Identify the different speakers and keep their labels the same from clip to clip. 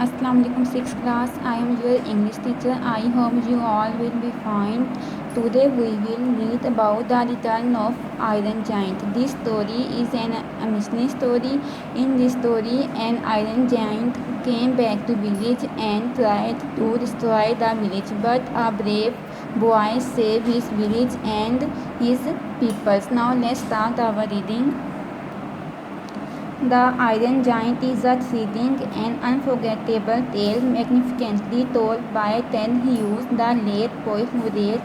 Speaker 1: Assalamu alaikum 6th class. I am your English teacher. I hope you all will be fine. Today we will read about the return of Iron Giant. This story is an amazing story. In this story, an Iron Giant came back to village and tried to destroy the village, but a brave boy saved his village and his peoples. Now let's start our reading. The Iron Giant is a thrilling and unforgettable tale magnificently told by Ted Hughes, the late poet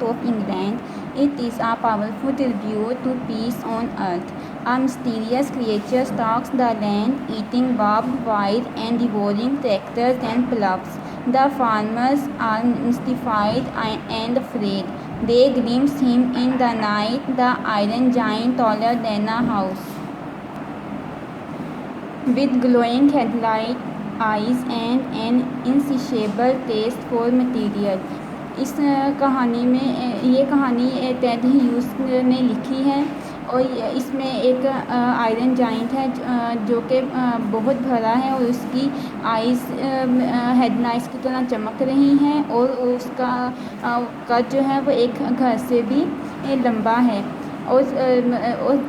Speaker 1: of England. It is a powerful tribute to peace on earth. A mysterious creature stalks the land, eating barbed wire and devouring tractors and plows. The farmers are mystified and afraid. They glimpse him in the night, the Iron Giant taller than a house, with glowing headlight eyes and an insatiable taste for material. इस कहानी में ये कहानी Ted Hughes ने लिखी है और इसमें एक आयरन जाइंट है जो कि बहुत भरा है और उसकी आइज़ हेडलाइट्स की तरह चमक रही हैं और उसका कद जो है वो एक घर से भी लंबा है और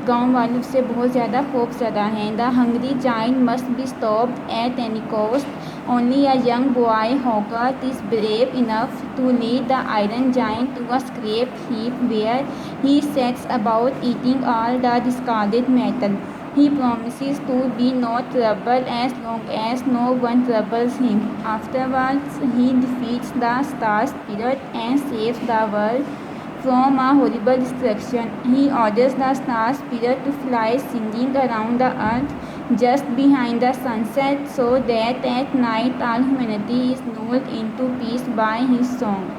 Speaker 1: गाँव वालों से बहुत ज़्यादा खौफज़दा हैं. The hungry giant must be stopped at any cost. Only a young boy Hogarth is brave enough to lead the iron giant to a scrap heap where he sets about eating all the discarded metal. He promises to be no trouble as long as no one troubles him. Afterwards, he defeats the Star Spirit and saves the world from a horrible destruction. He orders the Star Spirit to fly singing around the earth just behind the sunset, so that at night all humanity is lulled into peace by his song.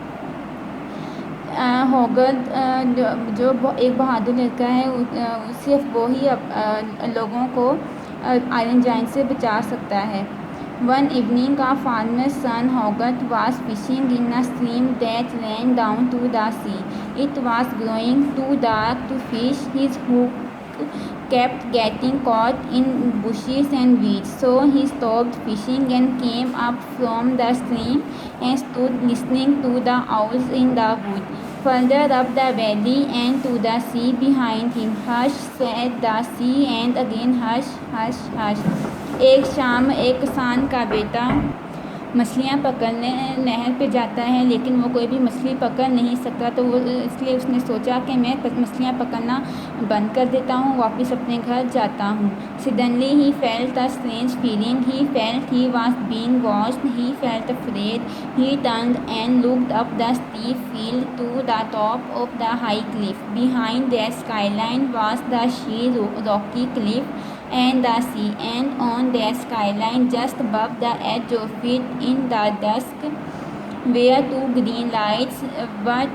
Speaker 1: होगर्थ जो एक बहादुर लड़का है सिर्फ वो ही लोगों को iron giant से बचा सकता है. One evening, a farmer's son Hogarth was fishing in a stream that ran down to the sea. It was growing too dark to fish. His hook kept getting caught in bushes and weeds, so he stopped fishing and came up from the stream and stood listening to the owls in the wood. Further up the valley and to the sea behind him. Hush, said the sea, and again hush, hush, hush. एक शाम एक किसान का बेटा मछलियाँ पकड़ने नहर पे जाता है, लेकिन वो कोई भी मछली पकड़ नहीं सकता, तो वो इसलिए उसने सोचा कि मैं मछलियाँ पकड़ना बंद कर देता हूँ, वापस अपने घर जाता हूँ. Suddenly he felt a strange feeling. He felt he was being watched. He felt afraid. He turned and looked up the steep field to the top of the high cliff. Behind that skyline was the sheer rocky cliff and the sea, and on that skyline just above the edge of it in the dusk were two green lights. What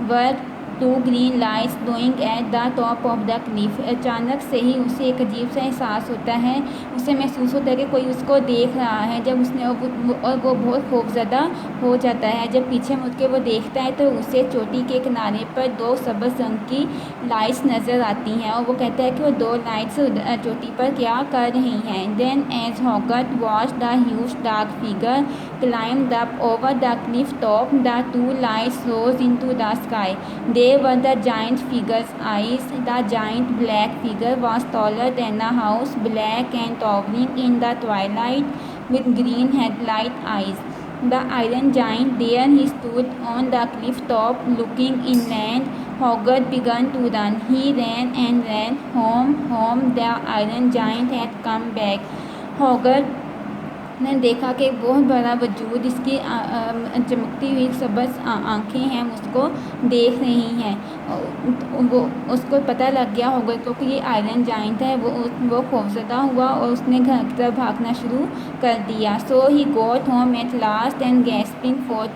Speaker 1: were two green lights glowing at the top of the cliff? अचानक से ही उसे एक अजीब सा एहसास होता है. उसे महसूस होता है कि कोई उसको देख रहा है. जब उसने और वो बहुत खौफज़दा हो जाता है. जब पीछे मुड़ के वो देखता है तो उसे चोटी के किनारे पर दो सब्ज़ रंग की लाइट्स नज़र आती हैं और वो कहता है कि वो दो लाइट्स चोटी पर क्या कर रही हैं. Then as Hogarth watched the huge dark figure climbed up over the cliff top, the two lights rose into the sky. They were the giant figure's eyes. The giant black figure was taller than a house, black and towering in the twilight, with green headlight eyes. The Iron Giant, there he stood on the cliff top, looking inland. Hogarth began to run. He ran and ran. Home, home, the Iron Giant had come back. Hogarth ने देखा कि एक बहुत बड़ा वजूद, इसकी चमकती हुई सब्ज़ आँखें हैं, उसको देख रही हैं. वो उसको पता लग गया होगा क्योंकि ये आयरन जाइंट है. वो खौफज़दा हुआ और उसने घर की तरफ भागना शुरू कर दिया. So he got home at last and gasping for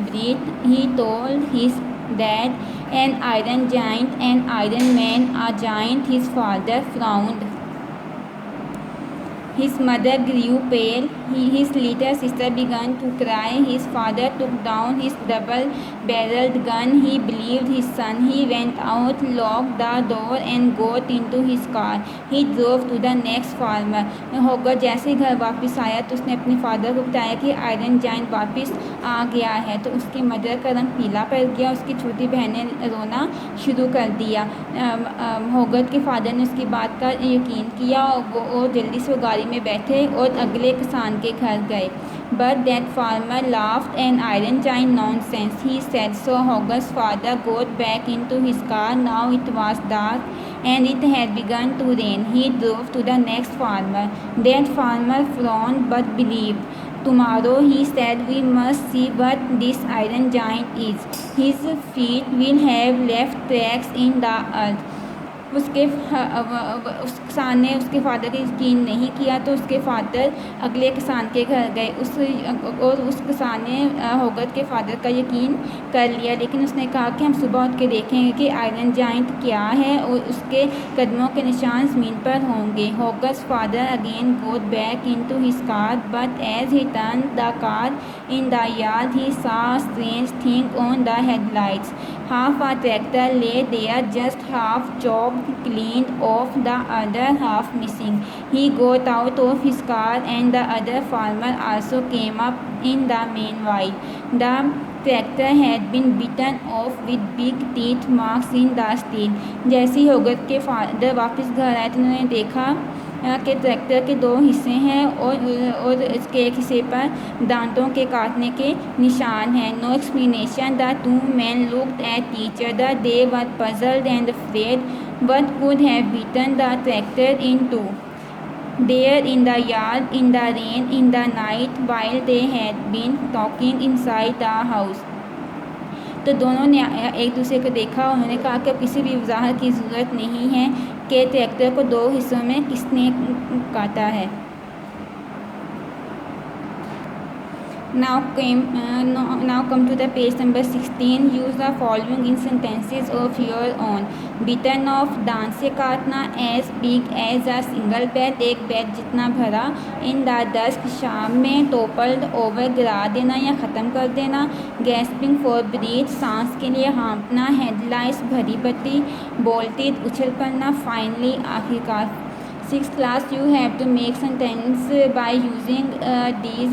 Speaker 1: breath he told his dad an iron giant an iron man a giant. His father frowned. His mother grew pale. his little sister began to cry. His father took down his double-barreled gun. He believed his son. He went out, locked the door and got into his car. He drove to the next farmer. होगर्थ जैसे ही घर वापस आया तो उसने अपने father को बताया कि आयरन जाइंट वापस आ गया है। तो उसकी मदर का रंग पीला पड़ गया। उसकी छोटी बहन ने रोना शुरू कर दिया। होगर्थ के फादर ने उसकी बात का यकीन किया और वो जल्दी से गाड़ी में बैठे और अगले किसान के घर गए। But that farmer laughed an iron giant nonsense, he said. So Hogarth's father got back into his car. Now it was dark and it had begun to rain. He drove to the next farmer. That farmer frowned but believed. Tomorrow, he said, we must see what this iron giant is. His feet will have left tracks in the earth. उस किसान ने उसके father का यकीन नहीं किया तो उसके फादर अगले किसान के घर गए। उस किसान ने होगर्थ के फादर का यकीन कर लिया, लेकिन उसने कहा कि हम सुबह उठ के देखेंगे कि आयरन जाइंट क्या है और उसके कदमों के निशान ज़मीन पर होंगे। Hogarth father again got back into his car, but as he turn the car in the yard he saw a strange thing on the headlights. Half a tractor lay there, just half chopped, cleaned off, the other half missing. He got out of his car and the other farmer also came up in the meanwhile. The tractor had been bitten off with big teeth marks in the steel. जैसे ही होगर्थ के father वापस घर आए तो उन्होंने देखा कि tractor के दो हिस्से हैं और इसके एक हिस्से पर दांतों के काटने के निशान हैं. No explanation. The two man looked at each other. They were puzzled and afraid. What could have bitten the tractor in two there in the yard in the rain in the night while they had been talking inside the house. तो दोनों ने एक दूसरे को देखा. उन्होंने कहा कि अब किसी भी वजाहत की ज़रूरत नहीं है कि ट्रैक्टर को दो हिस्सों में किसने काटा है. Now come to the page number 16. Use the following in sentences of your own. Bitten off, दांत से काटना. As big as a single bed, एक बेड जितना भरा. In the dusk, शाम में. Toppled over, गिरा देना या ख़त्म कर देना. Gasping for breath, सांस के लिए हाँफना. Headlights, भरी बत्ती. Bolted, उछल पड़ना. Finally, आखिरकार. 6th class, you have to make sentence by using these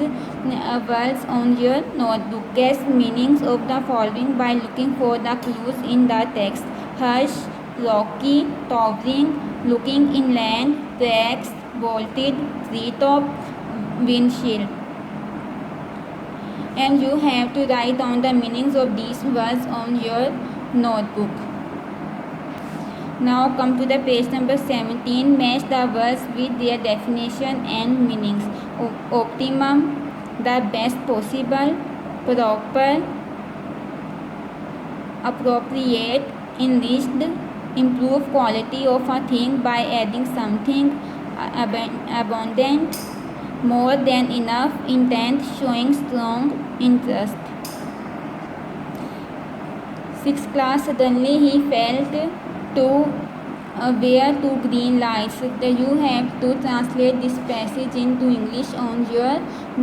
Speaker 1: words on your notebook. Guess meanings of the following by looking for the clues in the text. Hush, rocky, towering, looking inland, tracks, bolted, treetop, windshield. And you have to write down the meanings of these words on your notebook. Now come to the page number 17. Match the words with their definition and meanings. Optimum, the best possible. Proper, appropriate. Enriched, improve quality of a thing by adding something. Abundant, more than enough. Intent, showing strong interest. 6th class, suddenly he felt to where two green lights. You have to translate this passage into English on your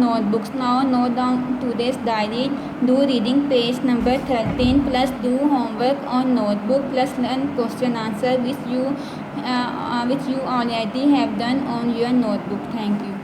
Speaker 1: notebooks. Now note down today's diary. Do reading page number 13 plus do homework on notebook plus learn question answer which you already have done on your notebook. Thank you.